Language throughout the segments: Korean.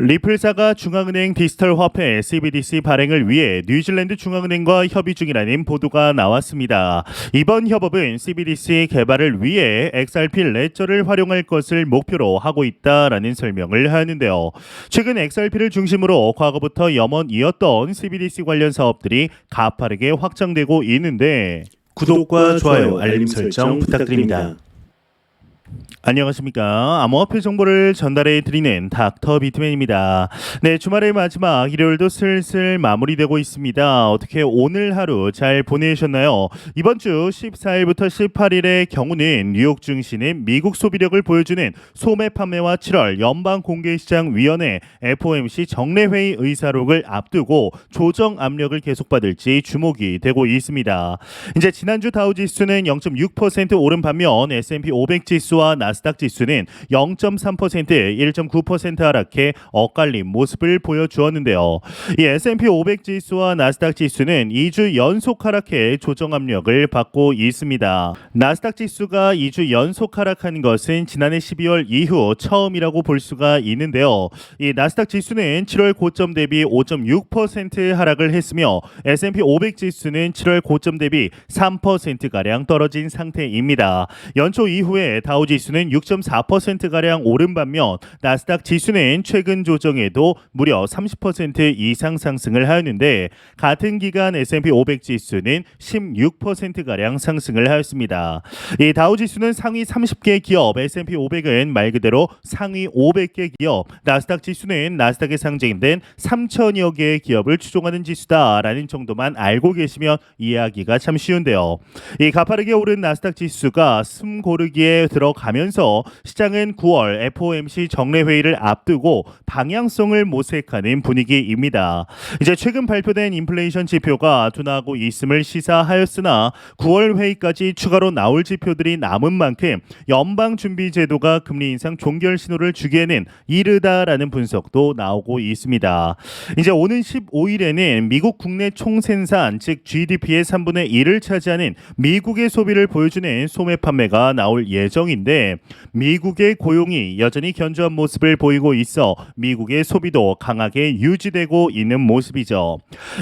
리플사가 중앙은행 디지털 화폐 CBDC 발행을 위해 뉴질랜드 중앙은행과 협의 중이라는 보도가 나왔습니다. 이번 협업은 CBDC 개발을 위해 XRP 레저를 활용할 것을 목표로 하고 있다라는 설명을 하는데요. 최근 XRP를 중심으로 과거부터 염원이었던 CBDC 관련 사업들이 가파르게 확장되고 있는데 구독과 좋아요, 알림 설정 부탁드립니다. 안녕하십니까. 암호화폐 정보를 전달해 드리는 닥터 비트맨입니다. 네, 주말의 마지막 일요일도 슬슬 마무리되고 있습니다. 어떻게 오늘 하루 잘 보내셨나요? 이번 주 14일부터 18일의 경우는 뉴욕 증시는 미국 소비력을 보여주는 소매 판매와 7월 연방공개시장위원회 FOMC 정례회의 의사록을 앞두고 조정 압력을 계속받을지 주목이 되고 있습니다. 이제 지난주 다우지수는 0.6% 오른 반면 S&P 500 지수와 나스닥 지수는 0.3%, 1.9% 하락해 엇갈린 모습을 보여주었는데요. 이 S&P 500 지수와 나스닥 지수는 2주 연속 하락해 조정 압력을 받고 있습니다. 나스닥 지수가 2주 연속 하락한 것은 지난해 12월 이후 처음이라고 볼 수가 있는데요. 이 나스닥 지수는 7월 고점 대비 5.6% 하락을 했으며 S&P 500 지수는 7월 고점 대비 3%가량 떨어진 상태입니다. 연초 이후에 다우 지수는 6.4%가량 오른 반면 나스닥 지수는 최근 조정에도 무려 30% 이상 상승을 하였는데 같은 기간 S&P 500 지수는 16%가량 상승을 하였습니다. 이 다우 지수는 상위 30개 기업, S&P 500은 말 그대로 상위 500개 기업, 나스닥 지수는 나스닥에 상징된 3천여 개의 기업을 추종하는 지수다라는 정도만 알고 계시면 이해하기가 참 쉬운데요. 이 가파르게 오른 나스닥 지수가 숨 고르기에 들어가면서 시장은 9월 FOMC 정례회의를 앞두고 방향성을 모색하는 분위기입니다. 이제 최근 발표된 인플레이션 지표가 둔화하고 있음을 시사하였으나 9월 회의까지 추가로 나올 지표들이 남은 만큼 연방준비제도가 금리 인상 종결 신호를 주기에는 이르다라는 분석도 나오고 있습니다. 이제 오는 15일에는 미국 국내 총생산 즉 GDP의 3분의 1을 차지하는 미국의 소비를 보여주는 소매 판매가 나올 예정인데 미국의 고용이 여전히 견조한 모습을 보이고 있어 미국의 소비도 강하게 유지되고 있는 모습이죠.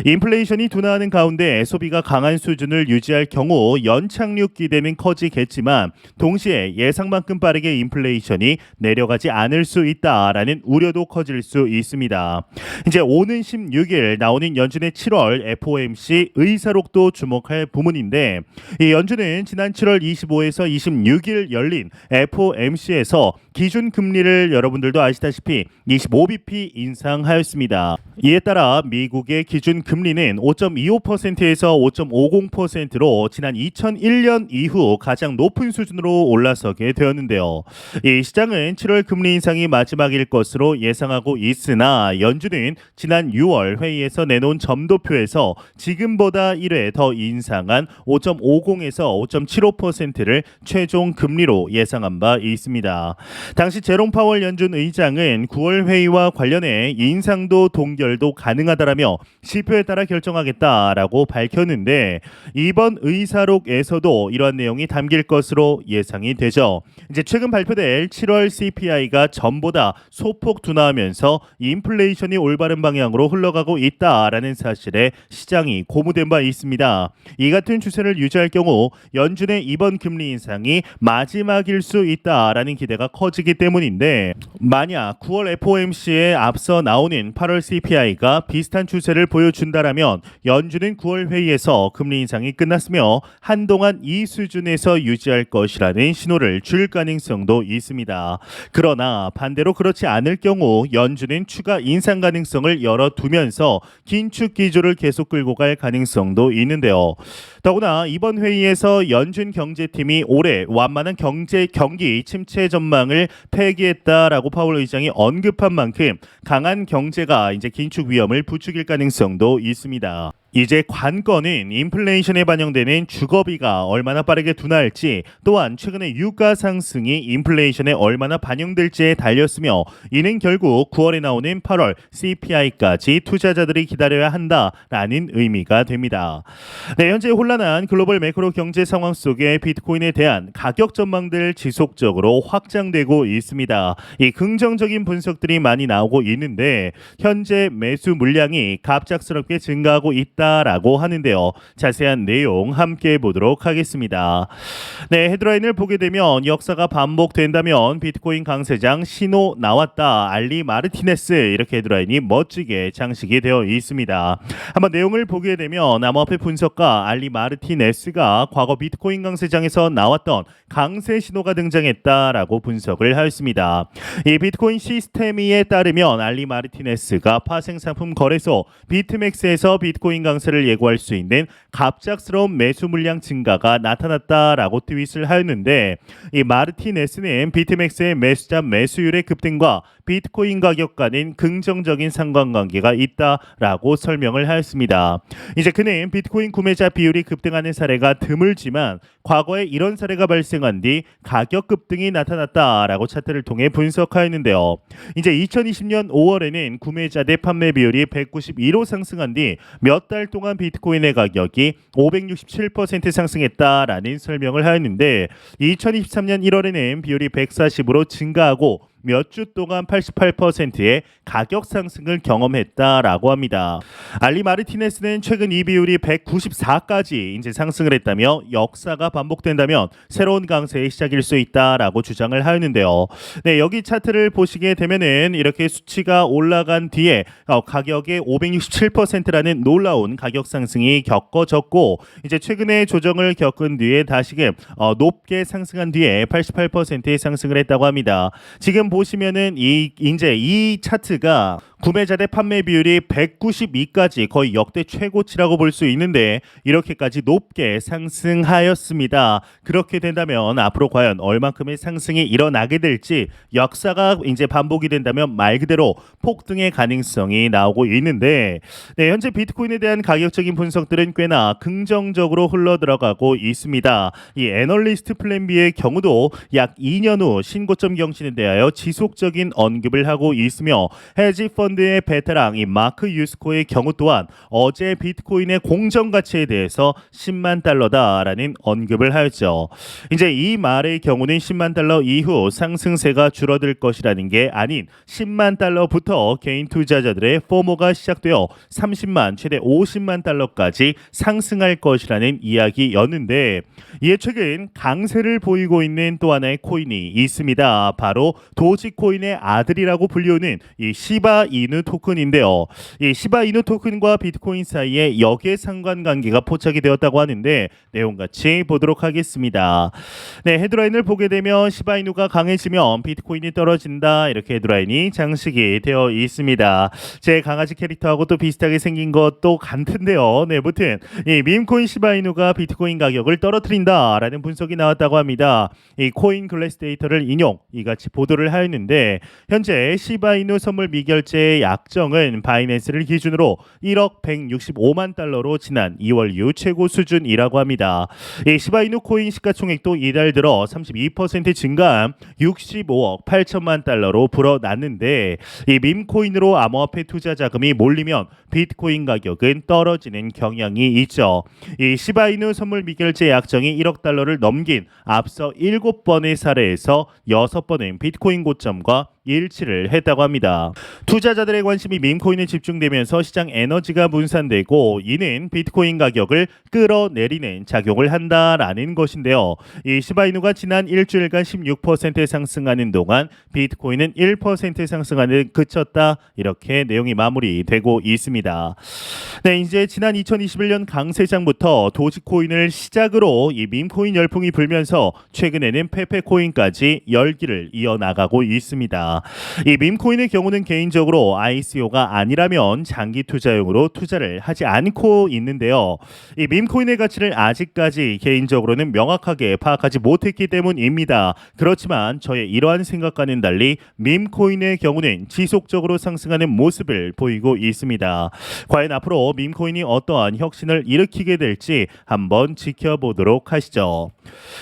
인플레이션이 둔화하는 가운데 소비가 강한 수준을 유지할 경우 연착륙 기대는 커지겠지만 동시에 예상만큼 빠르게 인플레이션이 내려가지 않을 수 있다라는 우려도 커질 수 있습니다. 이제 오는 16일 나오는 연준의 7월 FOMC 의사록도 주목할 부문인데 이 연준은 지난 7월 25에서 26일 열린 FOMC에서 기준 금리를 여러분들도 아시다시피 25bp 인상하였습니다. 이에 따라 미국의 기준 금리는 5.25%에서 5.50%로 지난 2001년 이후 가장 높은 수준으로 올라서게 되었는데요. 이 시장은 7월 금리 인상이 마지막일 것으로 예상하고 있으나 연준은 지난 6월 회의에서 내놓은 점도표에서 지금보다 1회 더 인상한 5.50에서 5.75%를 최종 금리로 예상한 바 있습니다. 당시 제롬 파월 연준 의장은 9월 회의와 관련해 인상도 동결도 가능하다라며 지표에 따라 결정하겠다라고 밝혔는데 이번 의사록에서도 이러한 내용이 담길 것으로 예상이 되죠. 이제 최근 발표될 7월 CPI가 전보다 소폭 둔화하면서 인플레이션이 올바른 방향으로 흘러가고 있다라는 사실에 시장이 고무된 바 있습니다. 이 같은 추세를 유지할 경우 연준의 이번 금리 인상이 마지막일 수 있다라는 기대가 커지기 때문인데 만약 9월 FOMC에 앞서 나오는 8월 CPI가 비슷한 추세를 보여준다라면 연준은 9월 회의에서 금리 인상이 끝났으며 한동안 이 수준에서 유지할 것이라는 신호를 줄 가능성도 있습니다. 그러나 반대로 그렇지 않을 경우 연준은 추가 인상 가능성을 열어두면서 긴축 기조를 계속 끌고 갈 가능성도 있는데요. 더구나 이번 회의에서 연준 경제팀이 올해 완만한 경기 침체 전망을 폐기했다라고 파월 의장이 언급한 만큼 강한 경제가 이제 긴축 위험을 부추길 가능성도 있습니다. 이제 관건은 인플레이션에 반영되는 주거비가 얼마나 빠르게 둔화할지, 또한 최근의 유가 상승이 인플레이션에 얼마나 반영될지에 달렸으며, 이는 결국 9월에 나오는 8월 CPI까지 투자자들이 기다려야 한다라는 의미가 됩니다. 네, 현재 혼란한 글로벌 매크로 경제 상황 속에 비트코인에 대한 가격 전망들 지속적으로 확장되고 있습니다. 이 긍정적인 분석들이 많이 나오고 있는데, 현재 매수 물량이 갑작스럽게 증가하고 있다라고 하는데요. 자세한 내용 함께 보도록 하겠습니다. 네, 헤드라인을 보게 되면 역사가 반복된다면 비트코인 강세장 신호 나왔다. 알리 마르티네스, 이렇게 헤드라인이 멋지게 장식이 되어 있습니다. 한번 내용을 보게 되면 암호화폐 분석가 알리 마르티네스가 과거 비트코인 강세장에서 나왔던 강세 신호가 등장했다라고 분석을 하였습니다. 이 비트코인 시스테미에 따르면 알리 마르티네스가 파생 상품 거래소 비트맥스에서 비트코인 강세를 예고할 수 있는 갑작스러운 매수 물량 증가가 나타났다라고 트윗을 하였는데, 이 마르티네스는 비트맥스의 매수자 매수율의 급등과 비트코인 가격 간인 긍정적인 상관관계가 있다라고 설명을 하였습니다. 이제 그는 비트코인 구매자 비율이 급등하는 사례가 드물지만 과거에 이런 사례가 발생한 뒤 가격 급등이 나타났다라고 차트를 통해 분석하였는데요. 이제 2020년 5월에는 구매자 대 판매 비율이 192로 상승한 뒤 몇 달 동안 비트코인의 가격이 567% 상승했다라는 설명을 하였는데, 2023년 1월에는 비율이 140으로 증가하고 몇 주 동안 88%의 가격 상승을 경험했다라고 합니다. 알리 마르티네스는 최근 이 비율이 194까지 이제 상승을 했다며, 역사가 반복된다면 새로운 강세의 시작일 수 있다라고 주장을 하였는데요. 네, 여기 차트를 보시게 되면은 이렇게 수치가 올라간 뒤에 가격의 567%라는 놀라운 가격 상승이 겪어졌고, 이제 최근에 조정을 겪은 뒤에 다시금 높게 상승한 뒤에 88%의 상승을 했다고 합니다. 지금 보시면은 이제 이 차트가 구매자 대 판매 비율이 192까지 거의 역대 최고치라고 볼 수 있는데, 이렇게까지 높게 상승하였습니다. 그렇게 된다면 앞으로 과연 얼만큼의 상승이 일어나게 될지, 역사가 이제 반복이 된다면 말 그대로 폭등의 가능성이 나오고 있는데, 네, 현재 비트코인에 대한 가격적인 분석들은 꽤나 긍정적으로 흘러들어가고 있습니다. 이 애널리스트 플랜 B의 경우도 약 2년 후 신고점 경신에 대하여 지속적인 언급을 하고 있으며, 헤지 펀드의 베테랑 이 마크 유스코의 경우 또한 어제 비트코인의 공정 가치에 대해서 10만 달러다라는 언급을 하였죠. 이제 이 말의 경우는 10만 달러 이후 상승세가 줄어들 것이라는 게 아닌 10만 달러부터 개인 투자자들의 포모가 시작되어 30만 최대 50만 달러까지 상승할 것이라는 이야기였는데, 이에 최근 강세를 보이고 있는 또 하나의 코인이 있습니다. 바로 도지코인의 아들이라고 불리우는 이 시바 이누 토큰인데요. 이 시바 이누 토큰과 비트코인 사이에 역의 상관관계가 포착이 되었다고 하는데, 내용같이 보도록 하겠습니다. 네, 헤드라인을 보게 되면 시바 이누가 강해지면 비트코인이 떨어진다, 이렇게 헤드라인이 장식이 되어 있습니다. 제 강아지 캐릭터하고 또 비슷하게 생긴 것도 같은데요. 네, 무튼 이 밈코인 시바 이누가 비트코인 가격을 떨어뜨린다라는 분석이 나왔다고 합니다. 이 코인 글래스 데이터를 인용 이같이 보도를 하였는데, 현재 시바 이누 선물 미결제의 약정은 바이낸스를 기준으로 1억 165만 달러로 지난 2월 이후 최고 수준이라고 합니다. 이 시바 이누 코인 시가총액도 이달 들어 32% 증가한 65억 8천만 달러로 불어났는데, 이 밈코인으로 암호화폐 투자 자금이 몰리면 비트코인 가격은 떨어지는 경향이 있죠. 이 시바 이누 선물 미결제 약정이 1억 달러를 넘긴 앞서 7번의 사례에서 6번은 비트코인 고점과 일치를 했다고 합니다. 투자자들의 관심이 밈코인에 집중되면서 시장 에너지가 분산되고, 이는 비트코인 가격을 끌어내리는 작용을 한다라는 것인데요. 이 시바이누가 지난 일주일간 16% 상승하는 동안 비트코인은 1% 상승하는 그쳤다, 이렇게 내용이 마무리되고 있습니다. 네, 이제 지난 2021년 강세장부터 도지코인을 시작으로 이 밈코인 열풍이 불면서 최근에는 페페코인까지 열기를 이어나가고 있습니다. 있습니다. 이 밈코인의 경우는 개인적으로 ICO가 아니라면 장기 투자용으로 투자를 하지 않고 있는데요. 이 밈코인의 가치를 아직까지 개인적으로는 명확하게 파악하지 못했기 때문입니다. 그렇지만 저의 이러한 생각과는 달리 밈코인의 경우는 지속적으로 상승하는 모습을 보이고 있습니다. 과연 앞으로 밈코인이 어떠한 혁신을 일으키게 될지 한번 지켜보도록 하시죠.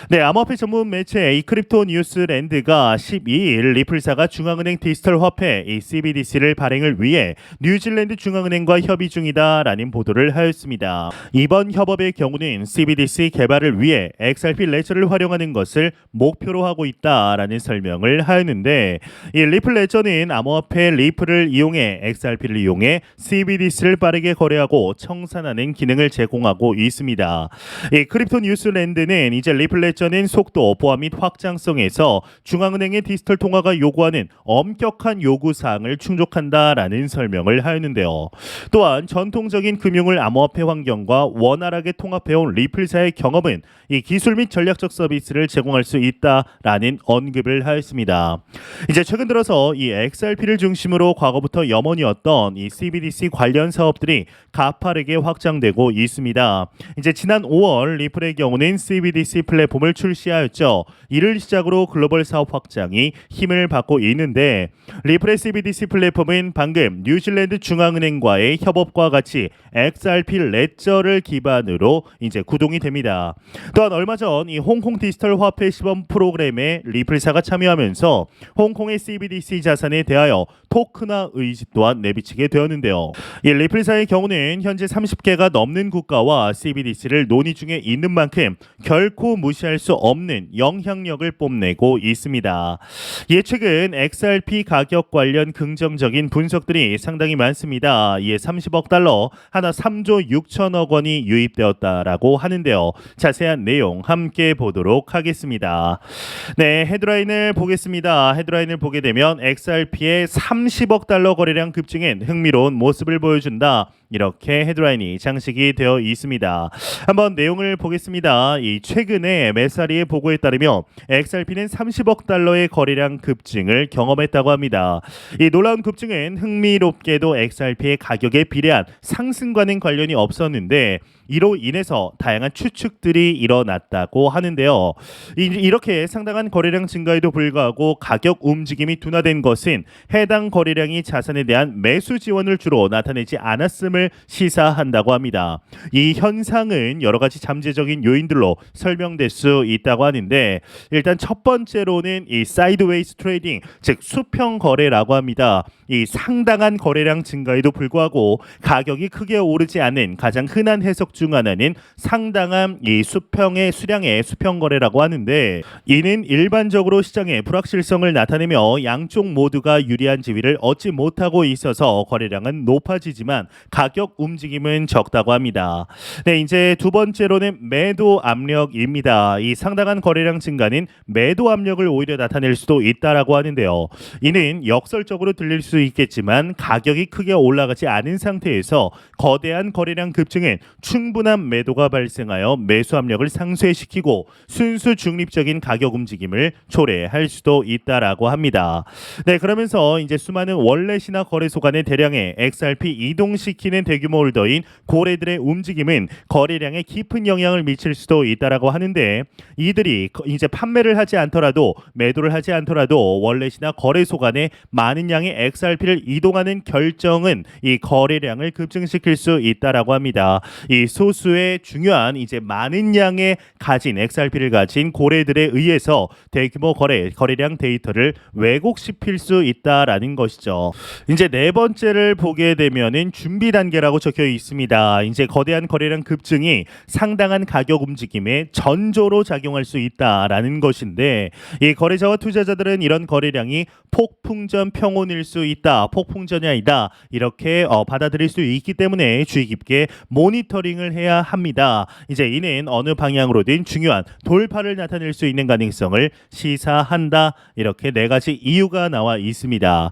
네, 암호화폐 전문 매체 이 크립토 뉴스랜드가 12일 리플사가 중앙은행 디지털 화폐 이 CBDC를 발행을 위해 뉴질랜드 중앙은행과 협의 중이다라는 보도를 하였습니다. 이번 협업의 경우는 CBDC 개발을 위해 XRP 레저를 활용하는 것을 목표로 하고 있다라는 설명을 하였는데, 이 리플 레저는 암호화폐 리플을 이용해 XRP를 이용해 CBDC를 빠르게 거래하고 청산하는 기능을 제공하고 있습니다. 이 크립토 뉴스랜드는 이제 리플 레저는 속도, 보안 및 확장성에서 중앙은행의 디지털 통화가 요구하는 엄격한 요구사항을 충족한다라는 설명을 하였는데요. 또한 전통적인 금융을 암호화폐 환경과 원활하게 통합해온 리플사의 경험은 이 기술 및 전략적 서비스를 제공할 수 있다라는 언급을 하였습니다. 이제 최근 들어서 이 XRP를 중심으로 과거부터 염원이었던 이 CBDC 관련 사업들이 가파르게 확장되고 있습니다. 이제 지난 5월 리플의 경우는 CBDC 플랫폼을 출시하였죠. 이를 시작으로 글로벌 사업 확장이 힘을 받고 있는데, 리플의 CBDC 플랫폼은 방금 뉴질랜드 중앙은행과의 협업과 같이 XRP 레저를 기반으로 이제 구동이 됩니다. 또한 얼마 전 이 홍콩 디지털 화폐 시범 프로그램에 리플사가 참여하면서 홍콩의 CBDC 자산에 대하여 토큰화 의지 또한 내비치게 되었는데요. 이 리플사의 경우는 현재 30개가 넘는 국가와 CBDC를 논의 중에 있는 만큼 결코 무시할 수 없는 영향력을 뽐내고 있습니다. 이에 최근 XRP 가격 관련 긍정적인 분석들이 상당히 많습니다. 이에 30억 달러, 하나 3조 6천억 원이 유입되었다라고 하는데요. 자세한 내용 함께 보도록 하겠습니다. 네, 헤드라인을 보겠습니다. 헤드라인을 보게 되면 XRP의 30억 달러 거래량 급증엔 흥미로운 모습을 보여준다. 이렇게 헤드라인이 장식이 되어 있습니다. 한번 내용을 보겠습니다. 이 최근에 메사리의 보고에 따르면 XRP는 30억 달러의 거래량 급증을 경험했다고 합니다. 이 놀라운 급증은 흥미롭게도 XRP의 가격에 비례한 상승과는 관련이 없었는데, 이로 인해서 다양한 추측들이 일어났다고 하는데요. 이렇게 상당한 거래량 증가에도 불구하고 가격 움직임이 둔화된 것은 해당 거래량이 자산에 대한 매수 지원을 주로 나타내지 않았음을 시사한다고 합니다. 이 현상은 여러 가지 잠재적인 요인들로 설명될 수 있다고 하는데, 일단 첫 번째로는 이 사이드웨이스 트레이딩, 즉 수평 거래라고 합니다. 이 상당한 거래량 증가에도 불구하고 가격이 크게 오르지 않는 가장 흔한 해석 중 하나는 상당한 이 수량의 수평 거래라고 하는데, 이는 일반적으로 시장의 불확실성을 나타내며 양쪽 모두가 유리한 지위를 얻지 못하고 있어서 거래량은 높아지지만 가격 움직임은 적다고 합니다. 네, 이제 두 번째로는 매도 압력입니다. 이 상당한 거래량 증가는 매도 압력을 오히려 나타낼 수도 있다라고 하는데요. 이는 역설적으로 들릴 수 있겠지만 가격이 크게 올라가지 않은 상태에서 거대한 거래량 급증은 충분한 매도가 발생하여 매수 압력을 상쇄시키고 순수 중립적인 가격 움직임을 초래할 수도 있다라고 합니다. 네, 그러면서 이제 수많은 월렛이나 거래소 간의 대량의 XRP 이동시키는 대규모 홀더인 고래들의 움직임은 거래량에 깊은 영향을 미칠 수도 있다라고 하는데, 이들이 이제 판매를 하지 않더라도 매도를 하지 않더라도 월렛이나 거래소 간에 많은 양의 XRP를 이동하는 결정은 이 거래량을 급증시킬 수 있다라고 합니다. 이 소수의 중요한 이제 많은 양의 가진 XRP를 가진 고래들에 의해서 대규모 거래량 데이터를 왜곡시킬 수 있다라는 것이죠. 이제 네 번째를 보게 되면은 준비 단계라고 적혀 있습니다. 이제 거대한 거래량 급증이 상당한 가격 움직임에 전조로 작용할 수 있다라는 것인데, 이 거래자와 투자자들은 이런 거래량이 폭풍전 평온일 수 있다, 폭풍전이 아니다, 이렇게 받아들일 수 있기 때문에 주의 깊게 모니터링을 해야 합니다. 이제 이는 어느 방향으로든 중요한 돌파를 나타낼 수 있는 가능성을 시사한다. 이렇게 네 가지 이유가 나와 있습니다.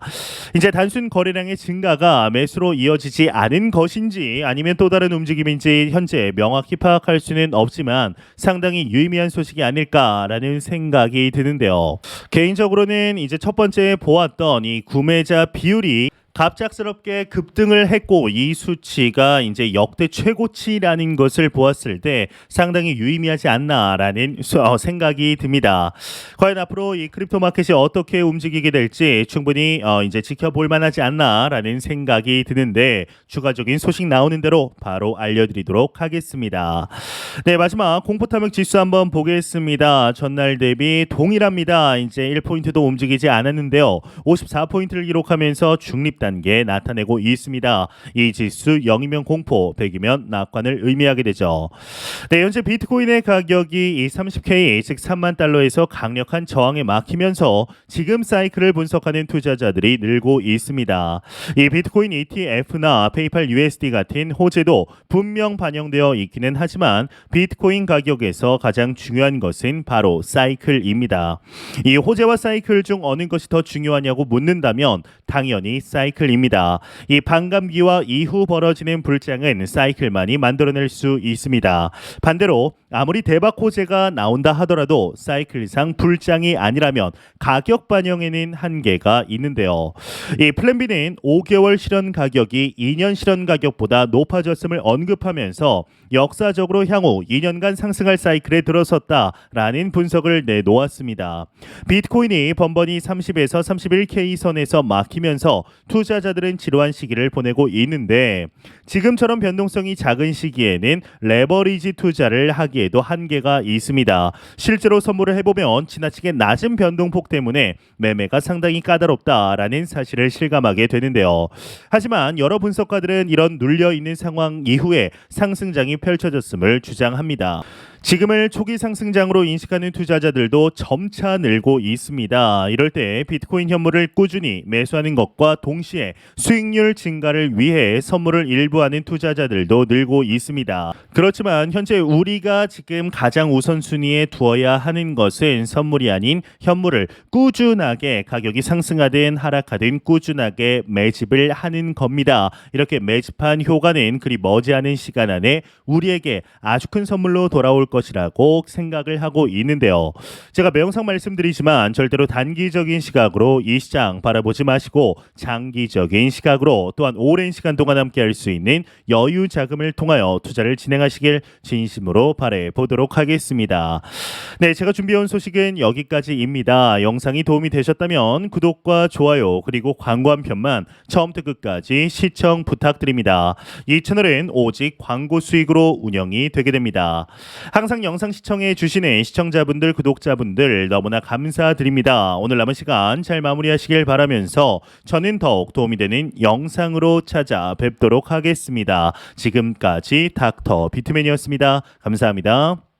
이제 단순 거래량의 증가가 매수로 이어지지 않은 것인지 아니면 또 다른 움직임인지 현재 명확히 파악할 수는 없지만 상당히 유의미한 소식이 아닐까라는 생각이 드는데요. 개인적으로는 이제 첫 번째 보았던 이 구매자 비율이 갑작스럽게 급등을 했고 이 수치가 이제 역대 최고치라는 것을 보았을 때 상당히 유의미하지 않나라는 생각이 듭니다. 과연 앞으로 이 크립토 마켓이 어떻게 움직이게 될지 충분히 이제 지켜볼 만하지 않나라는 생각이 드는데 추가적인 소식 나오는 대로 바로 알려드리도록 하겠습니다. 네, 마지막 공포탐욕 지수 한번 보겠습니다. 전날 대비 동일합니다. 이제 1포인트도 움직이지 않았는데요. 54포인트를 기록하면서 중립 단계 나타내고 있습니다. 이 지수 0이면 공포, 100이면 낙관을 의미하게 되죠. 네, 현재 비트코인의 가격이 이 30K, 즉 3만 달러에서 강력한 저항에 막히면서 지금 사이클을 분석하는 투자자들이 늘고 있습니다. 이 비트코인 ETF나 페이팔 USD 같은 호재도 분명 반영되어 있기는 하지만 비트코인 가격에서 가장 중요한 것은 바로 사이클입니다. 이 호재와 사이클 중 어느 것이 더 중요하냐고 묻는다면 당연히 사이클입니다. 이 반감기와 이후 벌어지는 불장은 사이클만이 만들어낼 수 있습니다. 반대로 아무리 대박 호재가 나온다 하더라도 사이클상 불장이 아니라면 가격 반영에는 한계가 있는데요. 이 플랜B는 5개월 실현 가격이 2년 실현 가격보다 높아졌음을 언급하면서 역사적으로 향후 2년간 상승할 사이클에 들어섰다라는 분석을 내놓았습니다. 비트코인이 번번이 30에서 31K 선에서 막히면서 투자자들은 지루한 시기를 보내고 있는데 지금처럼 변동성이 작은 시기에는 레버리지 투자를 하기에도 한계가 있습니다. 실제로 선물을 해보면 지나치게 낮은 변동폭 때문에 매매가 상당히 까다롭다라는 사실을 실감하게 되는데요. 하지만 여러 분석가들은 이런 눌려있는 상황 이후에 상승장이 펼쳐졌음을 주장합니다. 지금을 초기 상승장으로 인식하는 투자자들도 점차 늘고 있습니다. 이럴 때 비트코인 현물을 꾸준히 매수하는 것과 동시에 수익률 증가를 위해 선물을 일부 하는 투자자들도 늘고 있습니다. 그렇지만 현재 우리가 지금 가장 우선순위에 두어야 하는 것은 선물이 아닌 현물을 꾸준하게 가격이 상승하든 하락하든 꾸준하게 매집을 하는 겁니다. 이렇게 매집한 효과는 그리 머지않은 시간 안에 우리에게 아주 큰 선물로 돌아올 것이라고 생각을 하고 있는데요. 제가 매형상 말씀드리지만 절대로 단기적인 시각으로 이 시장 바라보지 마시고 장기적인 시각으로 또한 오랜 시간 동안 함께 할 수 있는 여유 자금을 통하여 투자를 진행하시길 진심으로 바라보도록 보도록 하겠습니다. 네, 제가 준비해온 소식은 여기까지입니다. 영상이 도움이 되셨다면 구독과 좋아요 그리고 광고 한 편만 처음부터 끝까지 시청 부탁드립니다. 이 채널은 오직 광고 수익으로 운영이 되게 됩니다. 항상 영상 시청해 주시는 시청자분들, 구독자분들 너무나 감사드립니다. 오늘 남은 시간 잘 마무리하시길 바라면서 저는 더욱 도움이 되는 영상으로 찾아뵙도록 하겠습니다. 지금까지 닥터 비트맨이었습니다. 감사합니다.